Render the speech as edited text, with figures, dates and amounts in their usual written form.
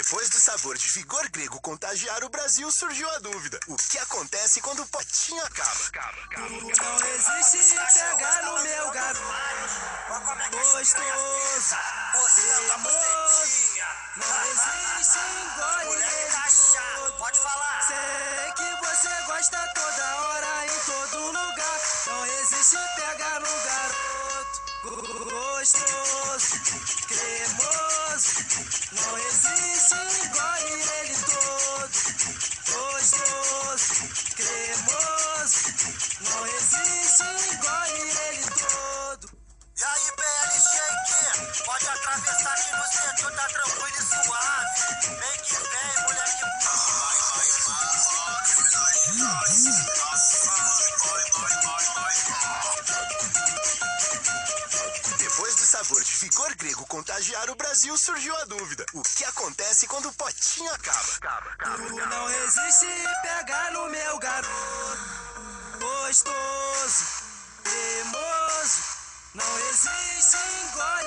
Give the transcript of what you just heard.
Depois do sabor de vigor grego contagiar o Brasil, surgiu a dúvida: o que acontece quando o potinho acaba? Não existe pegar no meu garoto gostoso, teimoso. Não existe engole ele. Pode falar. Sei que você gosta toda hora, em todo lugar. Não existe pegar no garoto gostoso, cremoso. Não existe engole ele todo. Gostoso, cremoso. Não existe engole ele todo. E aí, PL Shake, pode atravessar que no setor tá tranquilo e suave. Vem que vem, moleque. Depois do sabor de vigor grego contagiar o Brasil, surgiu a dúvida: o que acontece quando o potinho acaba? Não existe pegar no meu garoto gostoso, teimoso. Não existe engole